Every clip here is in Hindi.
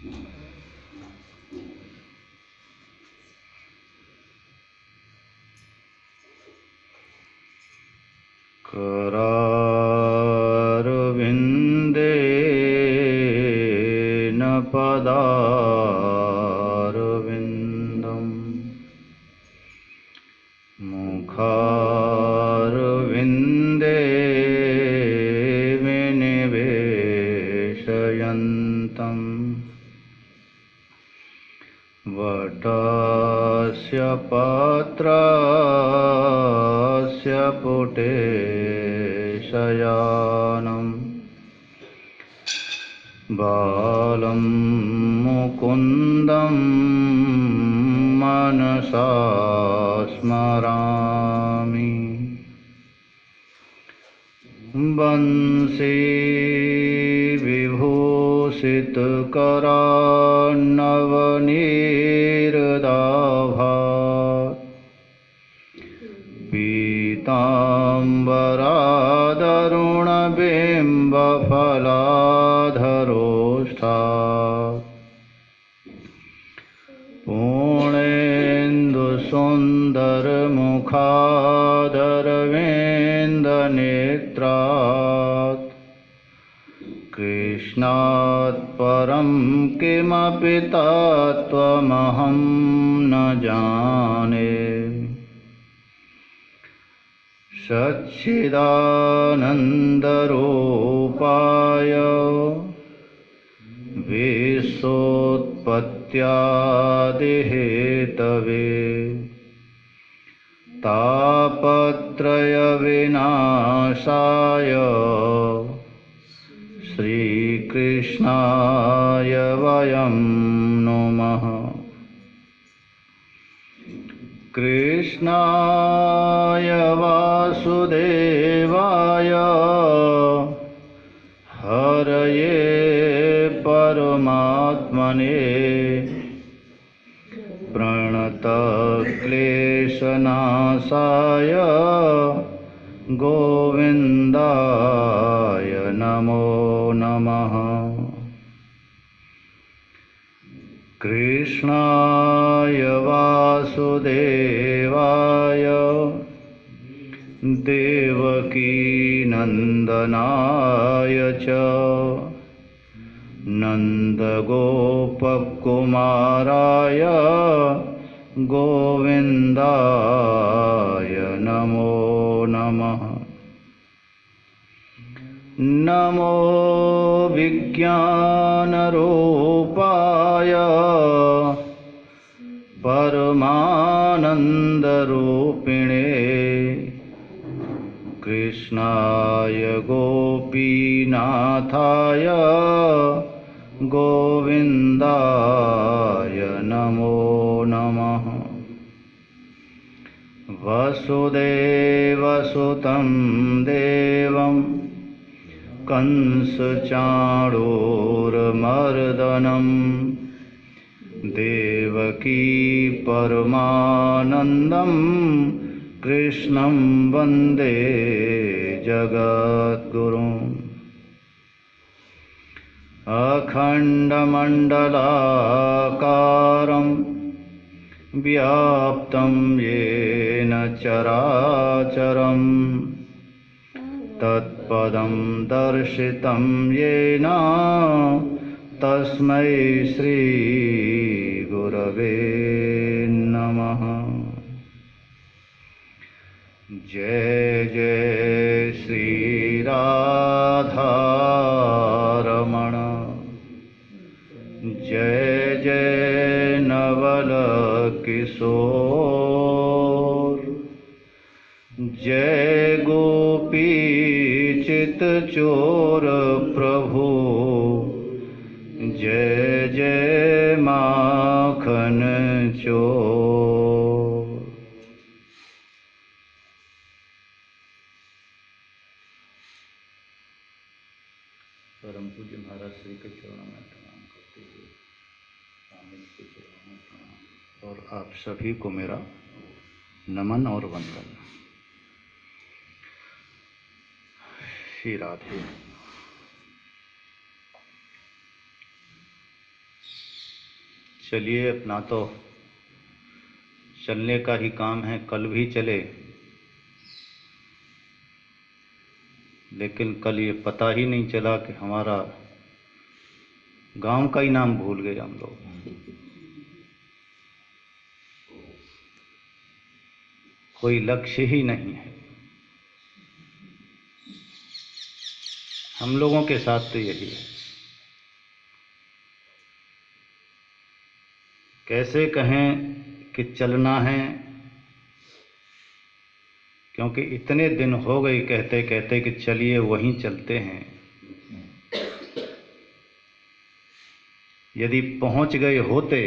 करारविन्देन पदारविन्दम् मुखारविन्दे विनिवेशयन्तम् वटस्य पत्रस्य पुटे शयानम् बालं मुकुन्दं मनसा स्मरामि वंशी विभूषितकरान्नवनीरदाभात् पीताम्बरादरुणबिम्बफलाधरोष्ठात् पूर्णेन्दुसुन्दरमुखादरविन्दनेत्रात् कृष्णात् परं किमपि तत्त्वमहं न जाने सच्चिदानन्दरूपाय विश्वोत्पत्त्यादिहेतवे तापत्रयविनाशाय श्रीकृष्णाय वयं नुमः। कृष्णाय वासुदेवाय हरये परमात्मने प्रणतक्लेशनाशाय गोविन्दाय नमो नमः। कृष्णाय वासुदेवाय देवकीनन्दनाय च नन्दगोपकुमाराय गोविन्दाय नमो नमः। नमो विज्ञानरूपाय परमानन्दरूपिणे कृष्णाय गोपीनाथाय गोविन्दाय नमो नमः। वसुदेवसुतं देवं कंसचाणूरमर्दनं देवकी परमानन्दं कृष्णं वन्दे जगद्गुरुम्। अखण्डमण्डलाकारं व्याप्तं येन चराचरं तत्पदं दर्शितं येन तस्मै श्रीगुरवे नमः। जय जय श्रीराधारमण जय जय नवल किशोर जय गोपी चितचोर प्रभु जय जय माखन चोर। परम पूज्य महाराज श्री के चरणों में प्रणाम करते हुए स्वामी के चरणों में प्रणाम और आप सभी को मेरा नमन और वंदन। श्री राधे। चलिए, अपना तो चलने का ही काम है, कल भी चले, लेकिन कल ये पता ही नहीं चला कि हमारा गांव का ही नाम भूल गए हम लोग। कोई लक्ष्य ही नहीं है हम लोगों के साथ, तो यही है। कैसे कहें कि चलना है, क्योंकि इतने दिन हो गए कहते कहते कि चलिए वहीं चलते हैं। यदि पहुंच गए होते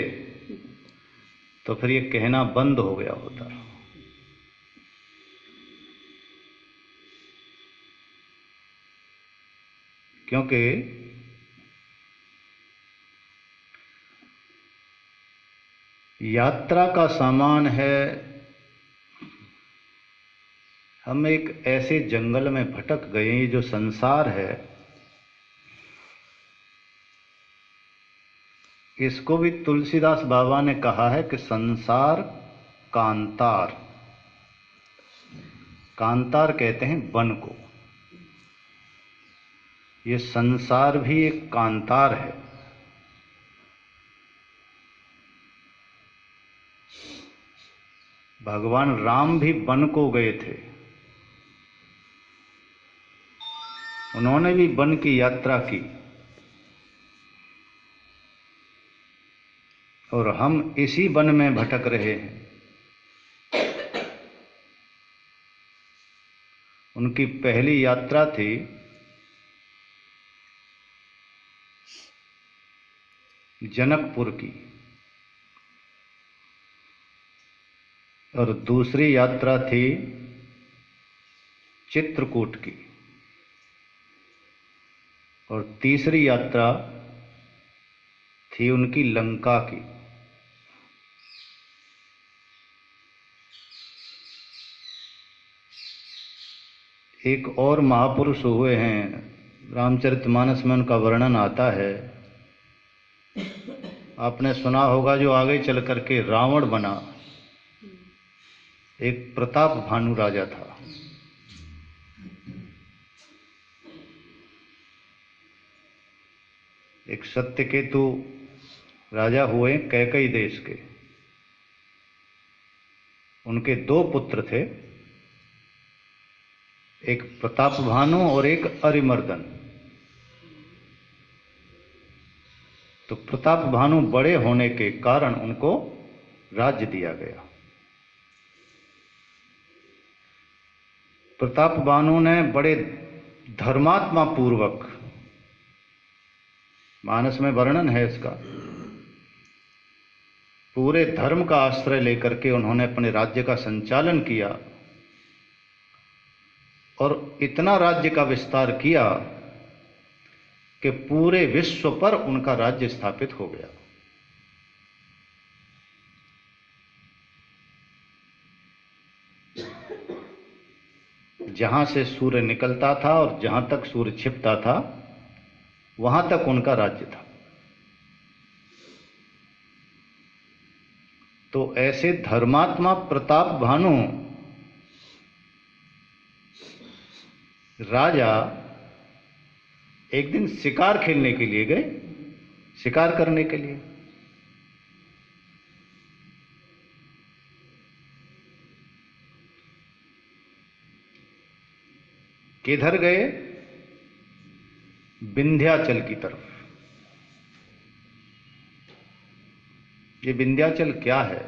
तो फिर ये कहना बंद हो गया होता। क्योंकि यात्रा का सामान है, हम एक ऐसे जंगल में भटक गए, जो संसार है इसको भी तुलसीदास बाबा ने कहा है कि संसार कांतार। कांतार कहते हैं वन को। ये संसार भी एक कांतार है। भगवान राम भी वन को गए थे, उन्होंने भी वन की यात्रा की, और हम इसी वन में भटक रहे हैं। उनकी पहली यात्रा थी जनकपुर की, और दूसरी यात्रा थी चित्रकूट की, और तीसरी यात्रा थी उनकी लंका की। एक और महापुरुष हुए हैं, रामचरितमानस में उनका वर्णन आता है। आपने सुना होगा, जो आगे चल करके रावण बना, एक प्रताप भानु राजा था। एक सत्यकेतु राजा हुए कैकई देश के। उनके दो पुत्र थे, एक प्रताप भानु और एक अरिमर्दन। तो प्रताप भानु बड़े होने के कारण उनको राज्य दिया गया। प्रताप भानु ने बड़े धर्मात्मा पूर्वक, मानस में वर्णन है इसका, पूरे धर्म का आश्रय लेकर के उन्होंने अपने राज्य का संचालन किया, और इतना राज्य का विस्तार किया कि पूरे विश्व पर उनका राज्य स्थापित हो गया। जहां से सूर्य निकलता था और जहां तक सूर्य छिपता था, वहां तक उनका राज्य था। तो ऐसे धर्मात्मा प्रताप भानु राजा एक दिन शिकार खेलने के लिए गए, शिकार करने के लिए। किधर गए? विंध्याचल की तरफ। ये विंध्याचल क्या है?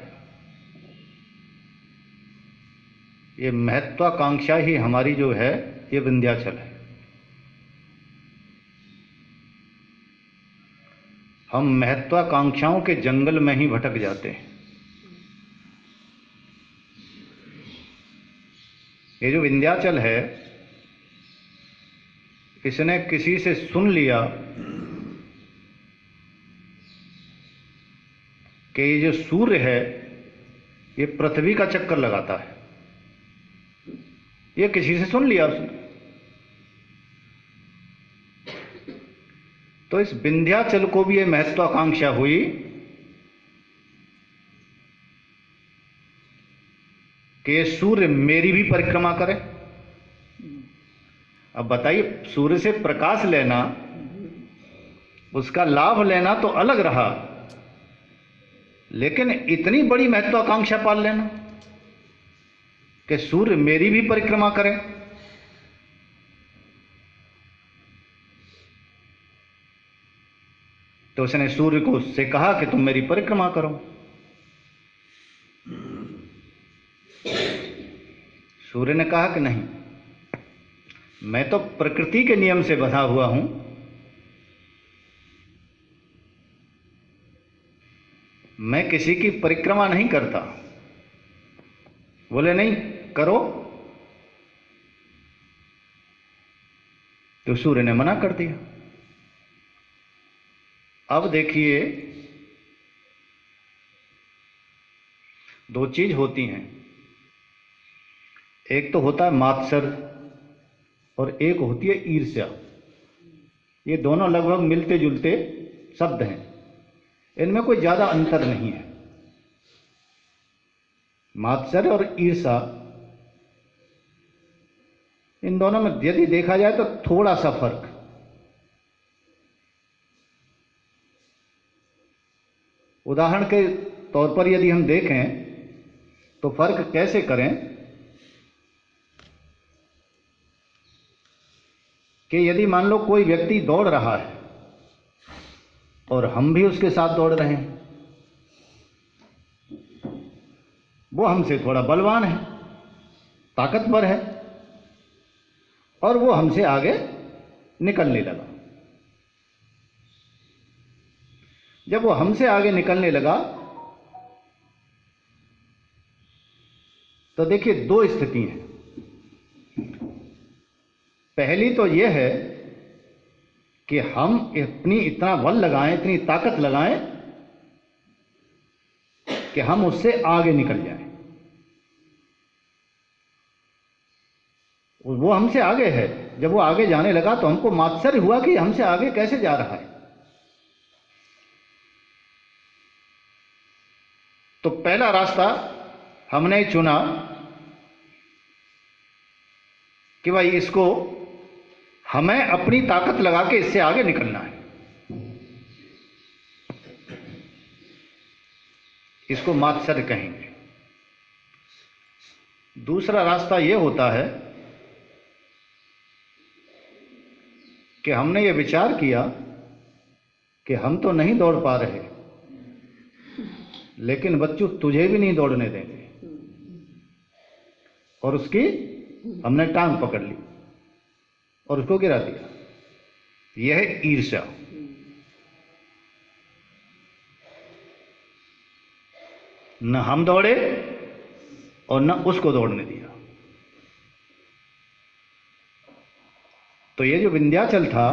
ये महत्वाकांक्षा ही हमारी जो है, ये विंध्याचल है। हम महत्वाकांक्षाओं के जंगल में ही भटक जाते हैं। ये जो विंध्याचल है, इसने किसी से सुन लिया कि ये जो सूर्य है, ये पृथ्वी का चक्कर लगाता है। ये किसी से सुन लिया उसने। तो इस विंध्याचल को भी ये महत्वाकांक्षा हुई कि सूर्य मेरी भी परिक्रमा करे। अब बताइए, सूर्य से प्रकाश लेना, उसका लाभ लेना तो अलग रहा, लेकिन इतनी बड़ी महत्वाकांक्षा पाल लेना कि सूर्य मेरी भी परिक्रमा करे। तो उसने सूर्य को से कहा कि तुम मेरी परिक्रमा करो। सूर्य ने कहा कि नहीं, मैं तो प्रकृति के नियम से बंधा हुआ हूं, मैं किसी की परिक्रमा नहीं करता। बोले नहीं करो, तो सूर्य ने मना कर दिया। अब देखिए, दो चीज होती हैं, एक तो होता है मात्सर्य और एक होती है ईर्ष्या। ये दोनों लगभग मिलते जुलते शब्द हैं, इनमें कोई ज्यादा अंतर नहीं है। मात्सर्य और ईर्ष्या, इन दोनों में यदि देखा जाए तो थोड़ा सा फर्क। उदाहरण के तौर पर यदि हम देखें तो फर्क कैसे करें कि यदि मान लो कोई व्यक्ति दौड़ रहा है और हम भी उसके साथ दौड़ रहे हैं, वो हमसे थोड़ा बलवान है, ताकतवर है, और वो हमसे आगे निकलने लगा। जब वो हमसे आगे निकलने लगा तो देखिए दो स्थिति हैं। पहली तो यह है कि हम अपनी इतना बल लगाएं, इतनी ताकत लगाएं कि हम उससे आगे निकल जाएं। वो हमसे आगे है, जब वो आगे जाने लगा तो हमको मात्सर्य हुआ कि हमसे आगे कैसे जा रहा है। तो पहला रास्ता हमने चुना कि भाई इसको हमें अपनी ताकत लगा के इससे आगे निकलना है, इसको मात्सर्य कहेंगे। दूसरा रास्ता यह होता है कि हमने ये विचार किया कि हम तो नहीं दौड़ पा रहे, लेकिन बच्चों तुझे भी नहीं दौड़ने देंगे, और उसकी हमने टांग पकड़ ली और उसको गिरा दिया। यह है ईर्ष्या। न हम दौड़े और न उसको दौड़ने दिया। तो ये जो विंध्याचल था,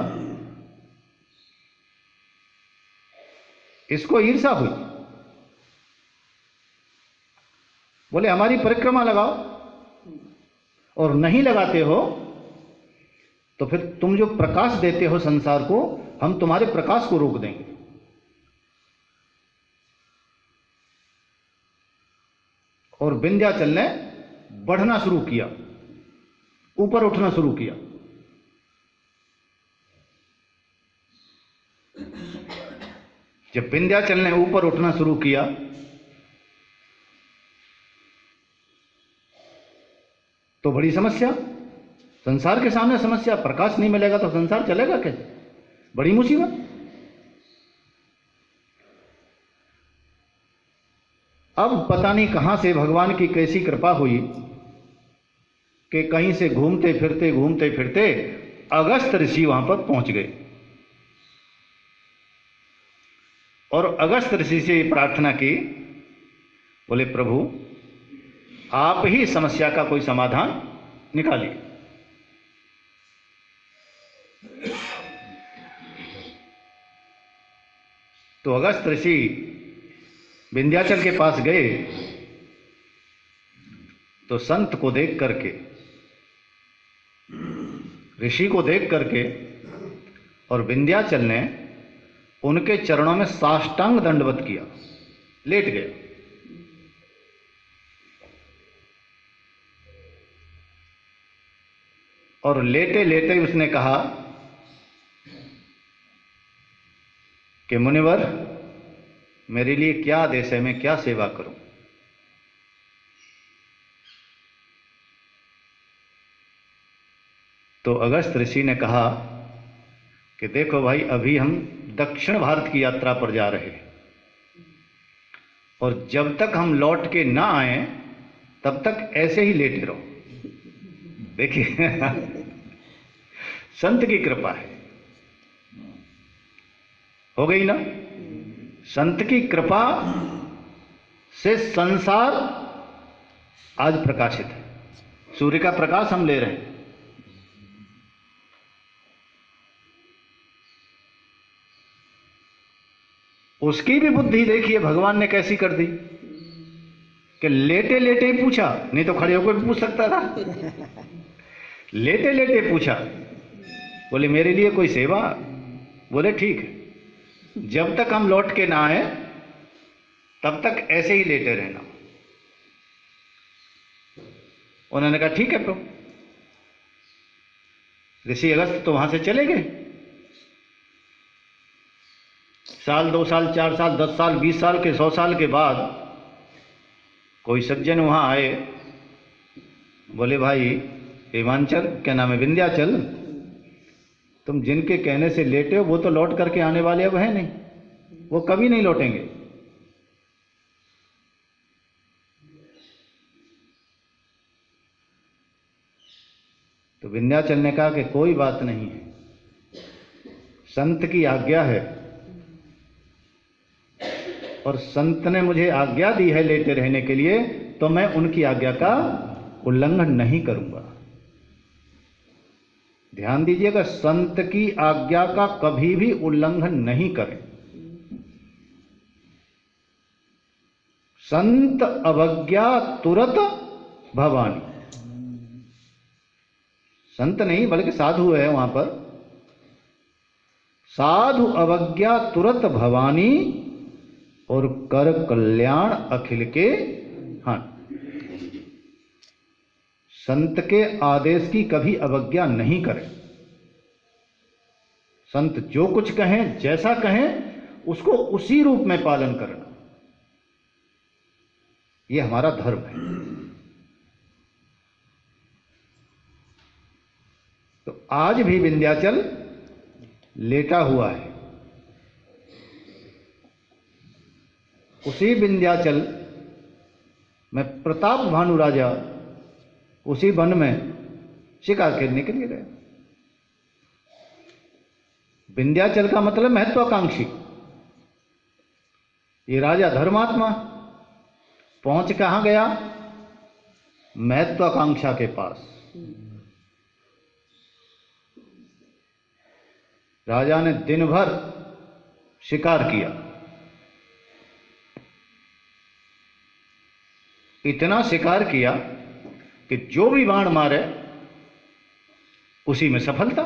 इसको ईर्ष्या हुई। बोले हमारी परिक्रमा लगाओ, और नहीं लगाते हो तो फिर तुम जो प्रकाश देते हो संसार को, हम तुम्हारे प्रकाश को रोक देंगे। और विंध्याचल ने बढ़ना शुरू किया, ऊपर उठना शुरू किया। जब विंध्याचल ने ऊपर उठना शुरू किया तो बड़ी समस्या, संसार के सामने समस्या। प्रकाश नहीं मिलेगा तो संसार चलेगा कैसे? बड़ी मुसीबत। अब पता नहीं कहां से भगवान की कैसी कृपा हुई कि कहीं से घूमते फिरते अगस्त ऋषि वहां पर पहुंच गए, और अगस्त ऋषि से प्रार्थना की, बोले प्रभु आप ही समस्या का कोई समाधान निकालिए। तो अगस्त ऋषि विंध्याचल के पास गए तो संत को देख करके, ऋषि को देख करके, और विंध्याचल ने उनके चरणों में साष्टांग दंडवत किया, लेट गए। और लेटे लेटे उसने कहा कि मुनिवर, मेरे लिए क्या आदेश है, मैं क्या सेवा करूं? तो अगस्त ऋषि ने कहा कि देखो भाई, अभी हम दक्षिण भारत की यात्रा पर जा रहे हैं, और जब तक हम लौट के ना आए तब तक ऐसे ही लेटे रहो। देखिए संत की कृपा है, हो गई ना? संत की कृपा से संसार आज प्रकाशित है। सूर्य का प्रकाश हम ले रहे हैं। उसकी भी बुद्धि देखिए भगवान ने कैसी कर दी कि लेटे लेटे ही पूछा, नहीं तो खड़े होकर भी पूछ सकता था। लेटे लेटे पूछा, बोले मेरे लिए कोई सेवा? बोले ठीक है, जब तक हम लौट के ना आए तब तक ऐसे ही लेटे रहना। उन्होंने कहा ठीक है प्रभु। ऋषि अगस्त तो वहां से चले गए। साल, 2 साल, 4 साल, 10 साल, 20 साल के, 100 साल के बाद कोई सज्जन वहां आए, बोले भाई हिमांचल, क्या नाम है, विंध्याचल, तुम जिनके कहने से लेटे हो वो तो लौट करके आने वाले अब है नहीं, वो कभी नहीं लौटेंगे। तो विंध्याचल ने कहा कि कोई बात नहीं है, संत की आज्ञा है और संत ने मुझे आज्ञा दी है लेटे रहने के लिए, तो मैं उनकी आज्ञा का उल्लंघन नहीं करूंगा। ध्यान दीजिएगा, संत की आज्ञा का कभी भी उल्लंघन नहीं करें। संत अवज्ञा तुरत भवानी। संत नहीं बल्कि साधु है वहां पर। साधु अवज्ञा तुरत भवानी और कर कल्याण अखिल के हाँ। संत के आदेश की कभी अवज्ञा नहीं करें। संत जो कुछ कहें, जैसा कहें, उसको उसी रूप में पालन करना, यह हमारा धर्म है। तो आज भी विंध्याचल लेटा हुआ है। उसी विंध्याचल में प्रताप भानु राजा उसी वन में शिकार खेलने के लिए गए। विंध्याचल का मतलब महत्वाकांक्षी। ये राजा धर्मात्मा पहुंच कहां गया? महत्वाकांक्षा के पास। राजा ने दिन भर शिकार किया, इतना शिकार किया कि जो भी बाण मारे उसी में सफलता,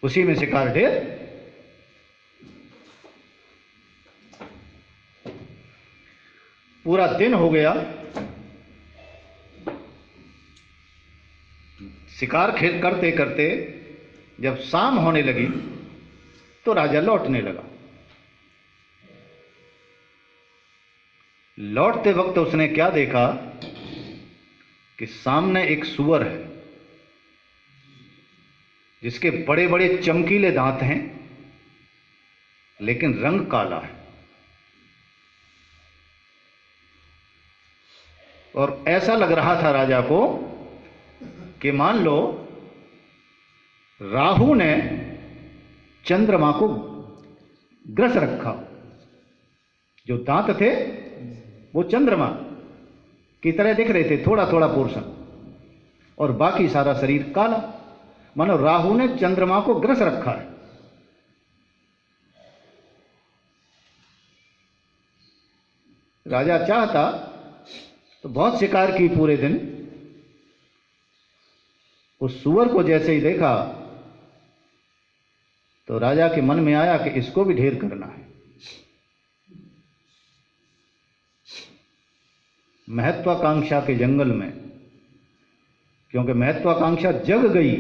उसी में शिकार ढेर। पूरा दिन हो गया, शिकार खेल करते करते जब शाम होने लगी तो राजा लौटने लगा। लौटते वक्त उसने क्या देखा कि सामने एक सूअर है जिसके बड़े बड़े चमकीले दांत हैं, लेकिन रंग काला है। और ऐसा लग रहा था राजा को कि मान लो राहु ने चंद्रमा को ग्रस रखा। जो दांत थे वो चंद्रमा की तरह दिख रहे थे, थोड़ा थोड़ा पोर्शन, और बाकी सारा शरीर काला। मानो राहु ने चंद्रमा को ग्रस रखा है। राजा चाहता तो बहुत शिकार की पूरे दिन। उस सूअर को जैसे ही देखा तो राजा के मन में आया कि इसको भी ढेर करना है। महत्वाकांक्षा के जंगल में क्योंकि महत्वाकांक्षा जग गई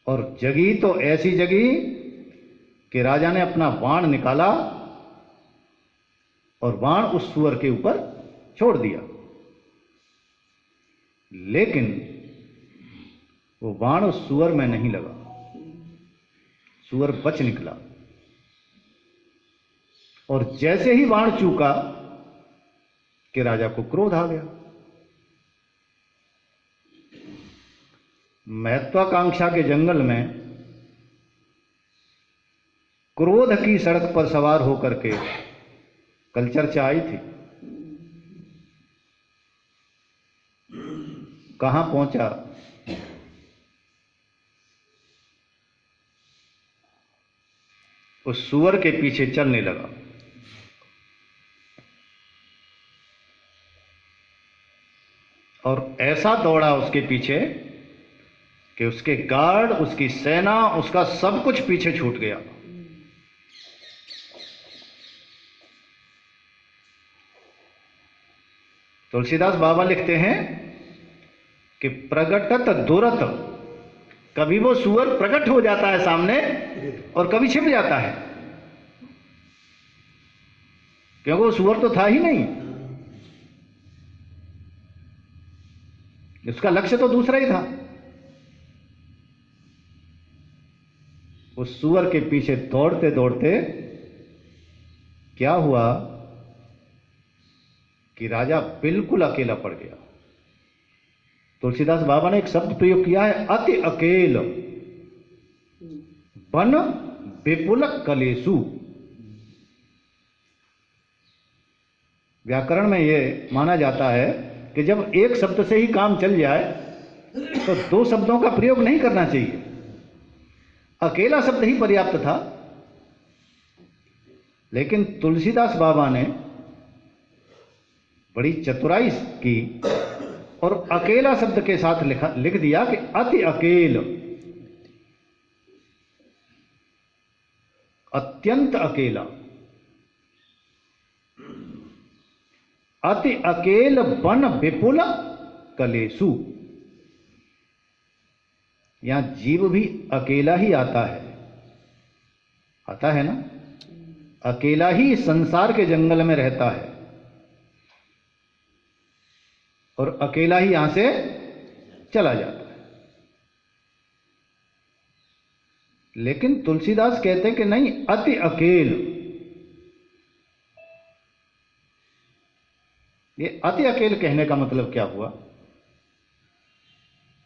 और जगी तो ऐसी जगी कि राजा ने अपना बाण निकाला और बाण उस सुअर के ऊपर छोड़ दिया, लेकिन वो बाण उस सुअर में नहीं लगा, सुअर बच निकला। और जैसे ही बाण चूका कि राजा को क्रोध आ गया। महत्वाकांक्षा के जंगल में क्रोध की सड़क पर सवार होकर के कल चर्चा आई थी। कहां पहुंचा? उस सुअर के पीछे चलने लगा। और ऐसा दौड़ा उसके पीछे कि उसके गार्ड, उसकी सेना, उसका सब कुछ पीछे छूट गया। तुलसीदास बाबा लिखते हैं कि प्रगटत दुरत, कभी वो सुअर प्रकट हो जाता है सामने और कभी छिप जाता है, क्योंकि वो सुअर तो था ही नहीं, उसका लक्ष्य तो दूसरा ही था। उस सुअर के पीछे दौड़ते दौड़ते क्या हुआ कि राजा बिल्कुल अकेला पड़ गया। तुलसीदास बाबा ने एक शब्द प्रयोग किया है, अति अकेल बन विपुल कलेसु। व्याकरण में यह माना जाता है कि जब एक शब्द से ही काम चल जाए तो दो शब्दों का प्रयोग नहीं करना चाहिए। अकेला शब्द ही पर्याप्त था, लेकिन तुलसीदास बाबा ने बड़ी चतुराई की और अकेला शब्द के साथ लिख दिया कि अति अकेल, अत्यंत अकेला। अति अकेल बन विपुल कलेसु। यहां जीव भी अकेला ही आता है ना, अकेला ही संसार के जंगल में रहता है और अकेला ही यहां से चला जाता है। लेकिन तुलसीदास कहते हैं कि नहीं, अति अकेल। ये अति अकेल कहने का मतलब क्या हुआ?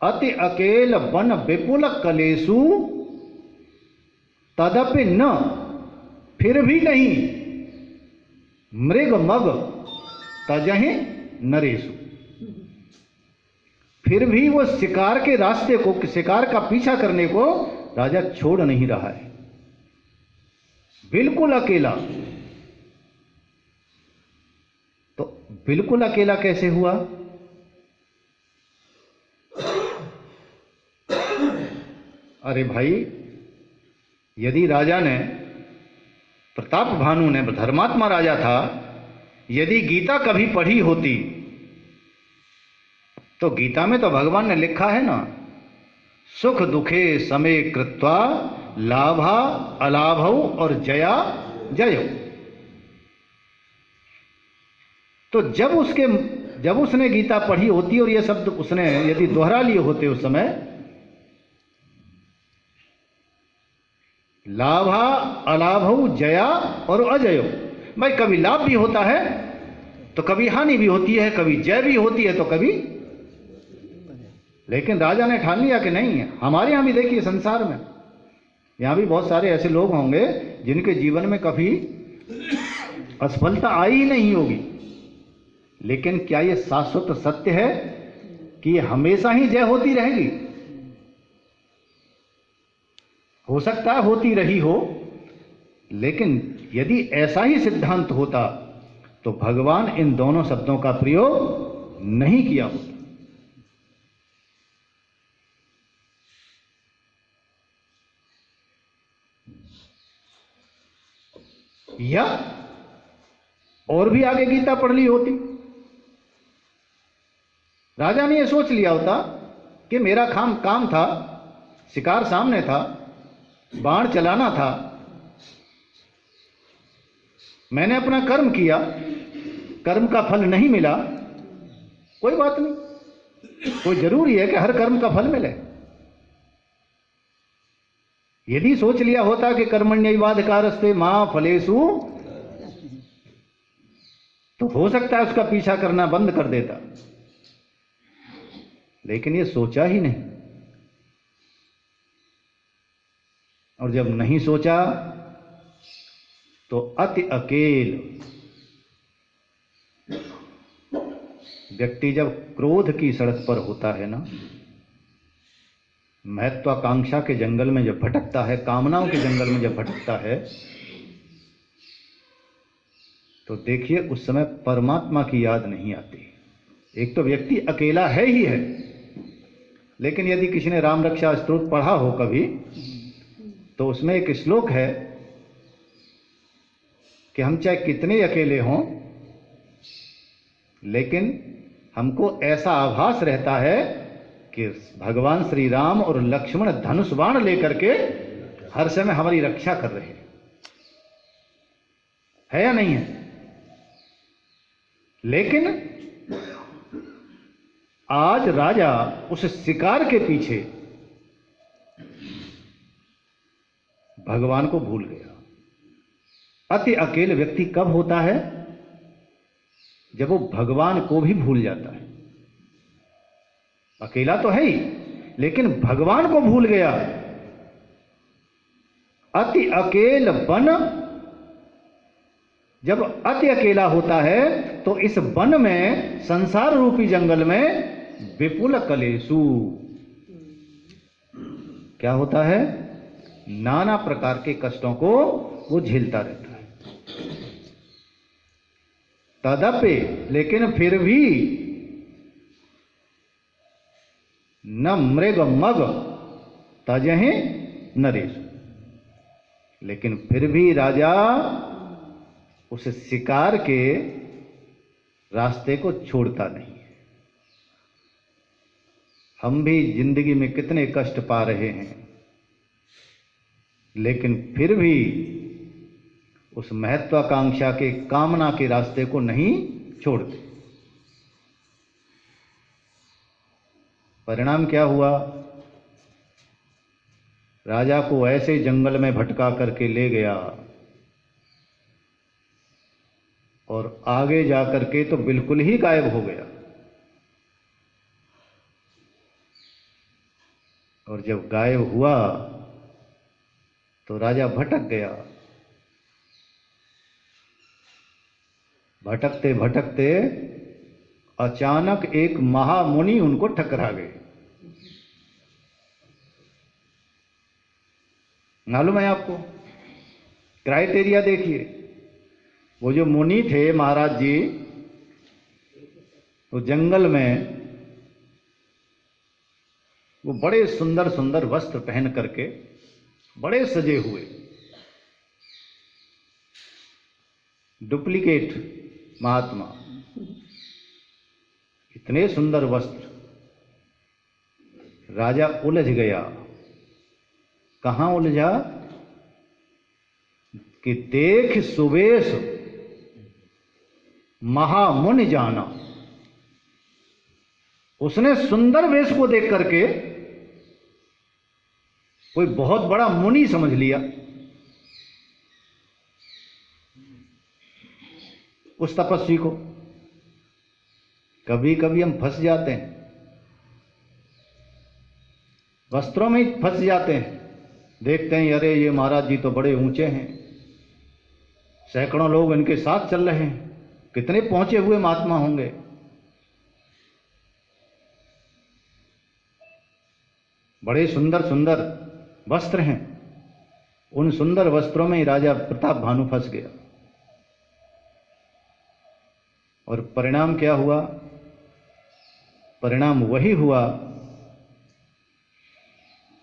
अति अकेल बन विपुल कलेसु तदपि न, फिर भी नहीं, मृग मग तजहि नरेसु। फिर भी वो शिकार के रास्ते को, शिकार का पीछा करने को राजा छोड़ नहीं रहा है, बिल्कुल अकेला। तो बिल्कुल अकेला कैसे हुआ? अरे भाई, यदि राजा ने, प्रताप भानु ने, धर्मात्मा राजा था, यदि गीता कभी पढ़ी होती तो गीता में तो भगवान ने लिखा है ना, सुख दुखे समे कृत्वा लाभा अलाभौ और जया जयो। तो जब उसने गीता पढ़ी होती और ये शब्द उसने यदि दोहरा लिए होते उस समय, लाभा अलाभौ जया और अजयो, भाई कभी लाभ भी होता है तो कभी हानि भी होती है, कभी जय भी होती है तो कभी। लेकिन राजा ने ठान लिया कि नहीं, हमारे यहां भी देखिए संसार में, यहां भी बहुत सारे ऐसे लोग होंगे जिनके जीवन में कभी असफलता आई ही नहीं होगी, लेकिन क्या ये शाश्वत सत्य है कि ये हमेशा ही जय होती रहेगी? हो सकता है होती रही हो, लेकिन यदि ऐसा ही सिद्धांत होता तो भगवान इन दोनों शब्दों का प्रयोग नहीं किया होता। या और भी आगे गीता पढ़ ली होती राजा ने ये सोच लिया होता कि मेरा काम था, शिकार सामने था, बाण चलाना था, मैंने अपना कर्म किया, कर्म का फल नहीं मिला, कोई बात नहीं, कोई जरूरी है कि हर कर्म का फल मिले। यदि सोच लिया होता कि कर्मण्येवाधिकारस्ते मा फलेषु, तो हो सकता है उसका पीछा करना बंद कर देता, लेकिन ये सोचा ही नहीं। और जब नहीं सोचा तो अति अकेल व्यक्ति जब क्रोध की सड़क पर होता है ना, महत्वाकांक्षा के जंगल में जब भटकता है, कामनाओं के जंगल में जब भटकता है, तो देखिए उस समय परमात्मा की याद नहीं आती। एक तो व्यक्ति अकेला है ही है, लेकिन यदि किसी ने राम रक्षा स्तोत्र पढ़ा हो कभी, तो उसमें एक श्लोक है कि हम चाहे कितने अकेले हों, लेकिन हमको ऐसा आभास रहता है कि भगवान श्री राम और लक्ष्मण धनुष बाण लेकर के हर समय हमारी रक्षा कर रहे हैं, है या नहीं है? लेकिन आज राजा उस शिकार के पीछे भगवान को भूल गया। अति अकेले व्यक्ति कब होता है? जब वो भगवान को भी भूल जाता है। अकेला तो है ही, लेकिन भगवान को भूल गया। अति अकेल बन, जब अति अकेला होता है तो इस वन में, संसार रूपी जंगल में, विपुल कलेशु क्या होता है? नाना प्रकार के कष्टों को वो झेलता रहता है। तदपि, लेकिन फिर भी, न मृग मग तजहि नरेश, लेकिन फिर भी राजा उस शिकार के रास्ते को छोड़ता नहीं है। हम भी जिंदगी में कितने कष्ट पा रहे हैं, लेकिन फिर भी उस महत्वाकांक्षा के, कामना के रास्ते को नहीं छोड़ते। परिणाम क्या हुआ? राजा को ऐसे जंगल में भटका करके ले गया, और आगे जाकर के तो बिल्कुल ही गायब हो गया। और जब गायब हुआ तो राजा भटक गया। भटकते भटकते अचानक एक महामुनि उनको टकरा गए। मालूम है आपको? क्राइटेरिया देखिए, वो जो मुनि थे महाराज जी, वो जंगल में वो बड़े सुंदर सुंदर वस्त्र पहन करके, बड़े सजे हुए, डुप्लीकेट महात्मा, इतने सुंदर वस्त्र। राजा उलझ गया। कहां उलझा? कि देख सुवेश महामुनि जाना। उसने सुंदर वेश को देख करके कोई बहुत बड़ा मुनि समझ लिया। उस तपस्वी को कभी कभी हम फंस जाते हैं, वस्त्रों में ही फंस जाते हैं। देखते हैं अरे ये महाराज जी तो बड़े ऊंचे हैं, सैकड़ों लोग इनके साथ चल रहे हैं, कितने पहुंचे हुए महात्मा होंगे। बड़े सुंदर सुंदर वस्त्र हैं। उन सुंदर वस्त्रों में ही राजा प्रताप भानु फंस गया। और परिणाम क्या हुआ? परिणाम वही हुआ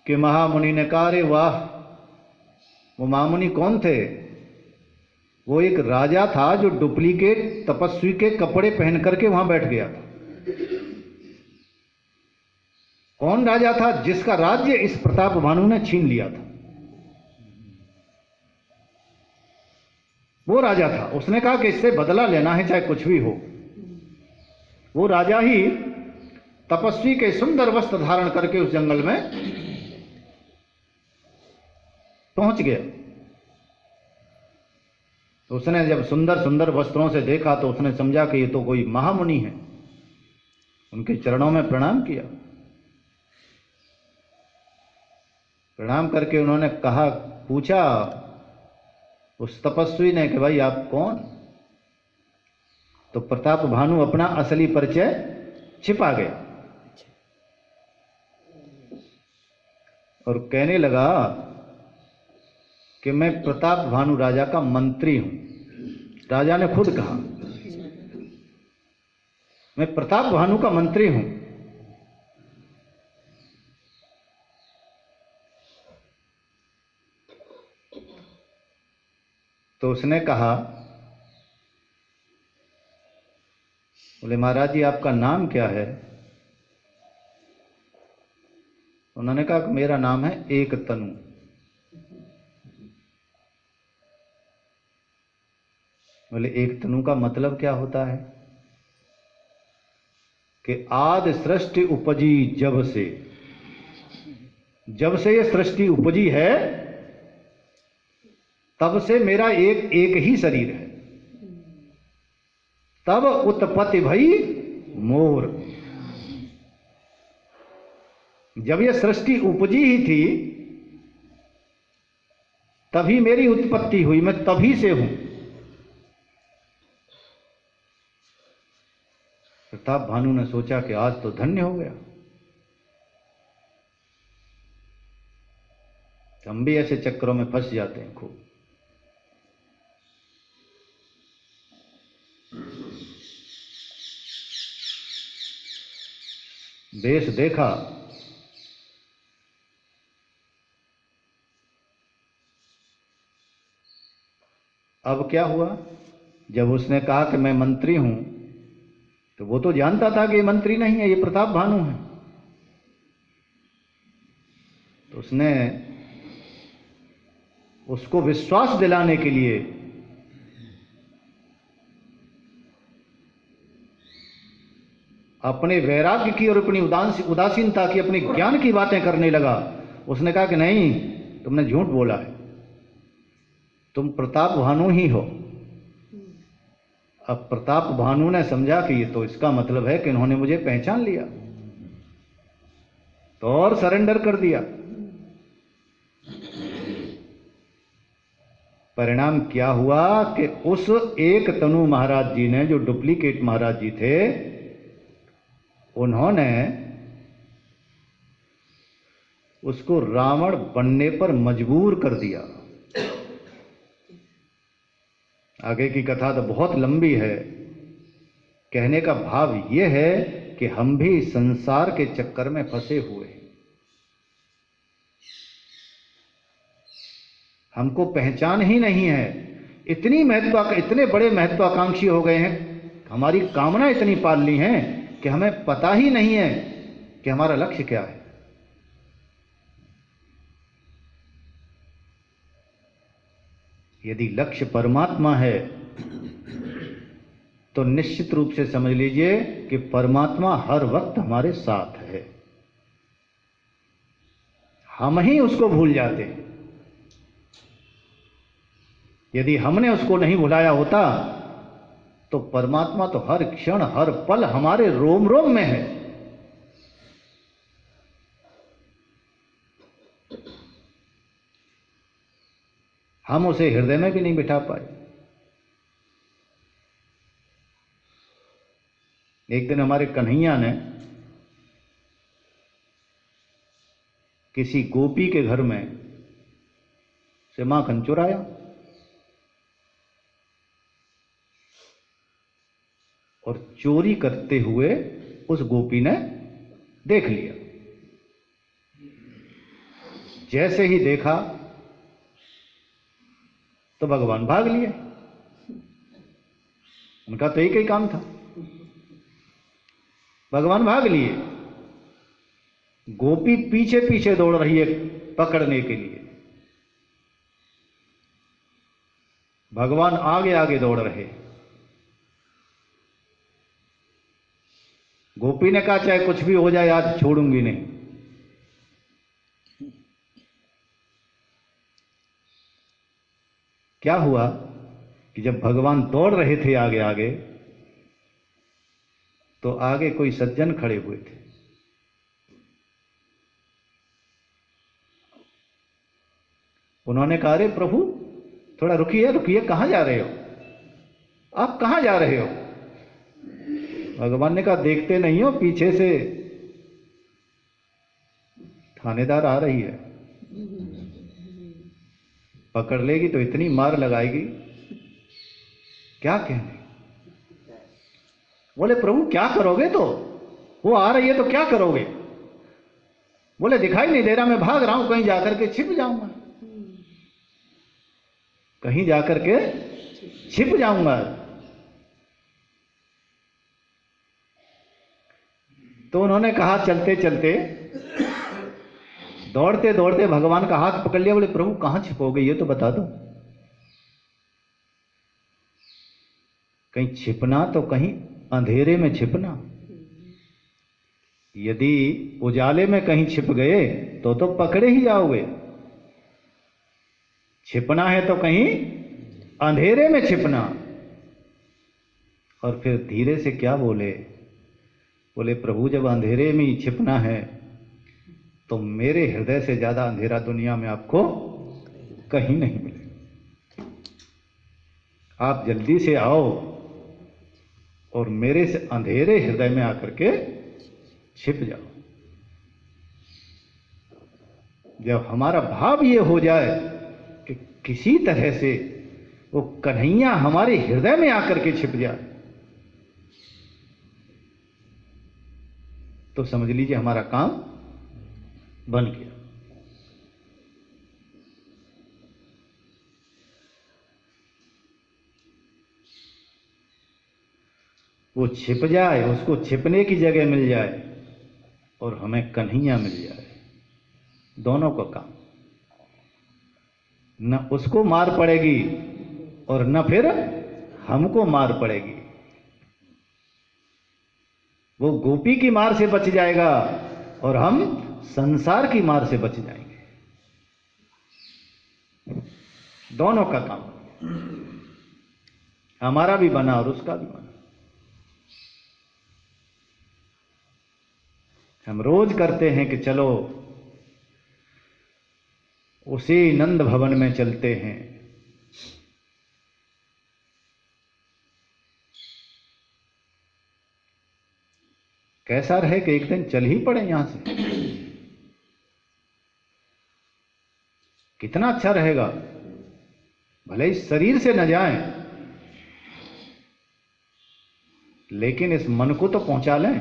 कि महामुनि ने कहा अरे वाह। वो महामुनि कौन थे? वो एक राजा था जो डुप्लीकेट तपस्वी के कपड़े पहन करके वहां बैठ गया था। कौन राजा था जिसका राज्य इस प्रताप भानु ने छीन लिया था? वो राजा था। उसने कहा कि इससे बदला लेना है चाहे कुछ भी हो। वो राजा ही तपस्वी के सुंदर वस्त्र धारण करके उस जंगल में पहुंच गया। तो उसने जब सुंदर सुंदर वस्त्रों से देखा तो उसने समझा कि ये तो कोई महामुनि है। उनके चरणों में प्रणाम किया। प्रणाम करके उन्होंने कहा, पूछा उस तपस्वी ने कि भाई आप कौन? तो प्रताप भानु अपना असली परिचय छिपा गया और कहने लगा कि मैं प्रताप भानु राजा का मंत्री हूं। राजा ने खुद कहा, मैं प्रताप भानु का मंत्री हूं। तो उसने कहा, बोले महाराज जी आपका नाम क्या है? उन्होंने कहा कि मेरा नाम है एक तनु। बोले एक तनु का मतलब क्या होता है? कि आदि सृष्टि उपजी जब से ये सृष्टि उपजी है तब से मेरा एक ही शरीर है। तब उत्पत्ति भई मोर। जब ये सृष्टि उपजी ही थी तभी मेरी उत्पत्ति हुई, मैं तभी से हूं। प्रताप भानु ने सोचा कि आज तो धन्य हो गया। हम भी ऐसे चक्करों में फंस जाते हैं खूब। वेश देखा, अब क्या हुआ? जब उसने कहा कि मैं मंत्री हूं तो वो तो जानता था कि ये मंत्री नहीं है, ये प्रताप भानु है। तो उसने उसको विश्वास दिलाने के लिए अपने वैराग्य की और अपनी उदासीनता की, अपने ज्ञान की बातें करने लगा। उसने कहा कि नहीं, तुमने झूठ बोला है, तुम प्रताप भानु ही हो। अब प्रताप भानु ने समझा कि ये तो इसका मतलब है कि इन्होंने मुझे पहचान लिया, तो और सरेंडर कर दिया। परिणाम क्या हुआ कि उस एक तनु महाराज जी ने, जो डुप्लीकेट महाराज जी थे, उन्होंने उसको रावण बनने पर मजबूर कर दिया। आगे की कथा तो बहुत लंबी है। कहने का भाव यह है कि हम भी संसार के चक्कर में फंसे हुए हैं। हमको पहचान ही नहीं है। इतने बड़े महत्वाकांक्षी हो गए हैं, हमारी कामना इतनी पाल ली हैं कि हमें पता ही नहीं है कि हमारा लक्ष्य क्या है। यदि लक्ष्य परमात्मा है तो निश्चित रूप से समझ लीजिए कि परमात्मा हर वक्त हमारे साथ है। हम ही उसको भूल जाते हैं। यदि हमने उसको नहीं भुलाया होता तो परमात्मा तो हर क्षण हर पल हमारे रोम रोम में है। हम उसे हृदय में भी नहीं बिठा पाए। एक दिन हमारे कन्हैया ने किसी गोपी के घर में से माखन चुराया। और चोरी करते हुए उस गोपी ने देख लिया। जैसे ही देखा तो भगवान भाग लिए। उनका तो एक ही काम था, भगवान भाग लिए। गोपी पीछे पीछे दौड़ रही है पकड़ने के लिए, भगवान आगे आगे दौड़ रहे। गोपी ने कहा चाहे कुछ भी हो जाए आज छोड़ूंगी नहीं। क्या हुआ कि जब भगवान दौड़ रहे थे आगे आगे, तो आगे कोई सज्जन खड़े हुए थे। उन्होंने कहा अरे प्रभु थोड़ा रुकिए रुकिए, कहां जा रहे हो, आप कहां जा रहे हो? भगवान ने कहा देखते नहीं हो पीछे से थानेदार आ रही है, पकड़ लेगी तो इतनी मार लगाएगी क्या कहने। बोले प्रभु क्या करोगे, तो वो आ रही है तो क्या करोगे? बोले दिखाई नहीं दे रहा, मैं भाग रहा हूं, कहीं जाकर के छिप जाऊंगा, कहीं जाकर के छिप जाऊंगा। तो उन्होंने कहा चलते चलते दौड़ते दौड़ते भगवान का हाथ पकड़ लिया। बोले प्रभु कहां छिपोगे ये तो बता दो, कहीं छिपना तो कहीं अंधेरे में छिपना, यदि उजाले में कहीं छिप गए तो पकड़े ही जाओगे, छिपना है तो कहीं अंधेरे में छिपना। और फिर धीरे से क्या बोले, बोले प्रभु जब अंधेरे में ही छिपना है तो मेरे हृदय से ज्यादा अंधेरा दुनिया में आपको कहीं नहीं मिलेगा, आप जल्दी से आओ और मेरे से अंधेरे हृदय में आकर के छिप जाओ। जब हमारा भाव ये हो जाए कि किसी तरह से वो कन्हैया हमारे हृदय में आकर के छिप जाए, तो समझ लीजिए हमारा काम बन गया। वो छिप जाए, उसको छिपने की जगह मिल जाए और हमें कन्हैया मिल जाए, दोनों का काम। न उसको मार पड़ेगी और न फिर हमको मार पड़ेगी। वो गोपी की मार से बच जाएगा और हम संसार की मार से बच जाएंगे, दोनों का काम। हमारा भी बना और उसका भी बना। हम रोज करते हैं कि चलो उसी नंद भवन में चलते हैं, कैसा रहे कि एक दिन चल ही पड़े यहां से, कितना अच्छा रहेगा। भले ही शरीर से न जाएं, लेकिन इस मन को तो पहुंचा लें।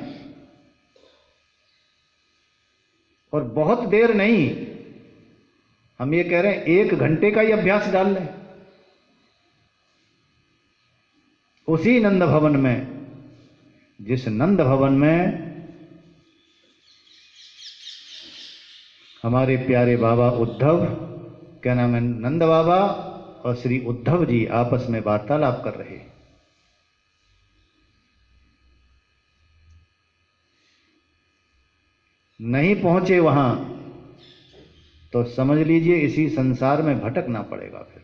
और बहुत देर नहीं, हम ये कह रहे हैं 1 घंटे का ही अभ्यास डाल लें उसी नंद भवन में, जिस नंद भवन में हमारे प्यारे बाबा उद्धव, क्या नाम है, नंद बाबा और श्री उद्धव जी आपस में वार्तालाप कर रहे। नहीं पहुंचे वहां तो समझ लीजिए इसी संसार में भटकना पड़ेगा। फिर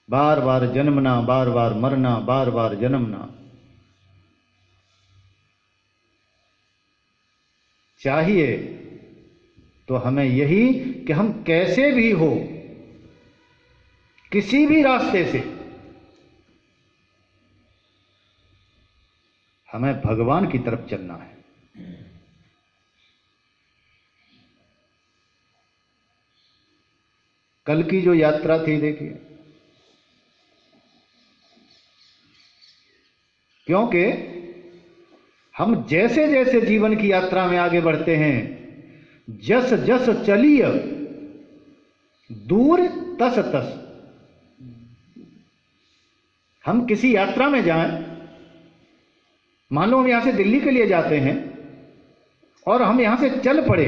बार बार जन्मना, बार बार मरना, बार बार जन्मना। चाहिए तो हमें यही कि हम कैसे भी हो, किसी भी रास्ते से हमें भगवान की तरफ चलना है। कल की जो यात्रा थी देखिए, क्योंकि हम जैसे जैसे जीवन की यात्रा में आगे बढ़ते हैं, जस जस चलिय दूर तस तस। हम किसी यात्रा में जाएं, मान लो हम यहां से दिल्ली के लिए जाते हैं, और हम यहां से चल पड़े,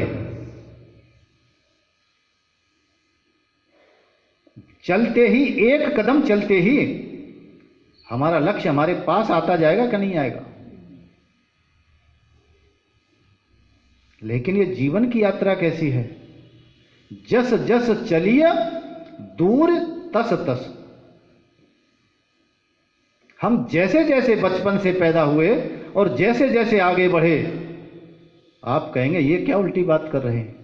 चलते ही, एक कदम चलते ही हमारा लक्ष्य हमारे पास आता जाएगा कि नहीं आएगा? लेकिन ये जीवन की यात्रा कैसी है? जस जस चलिए दूर तस तस। हम जैसे जैसे बचपन से पैदा हुए और जैसे जैसे आगे बढ़े, आप कहेंगे ये क्या उल्टी बात कर रहे हैं।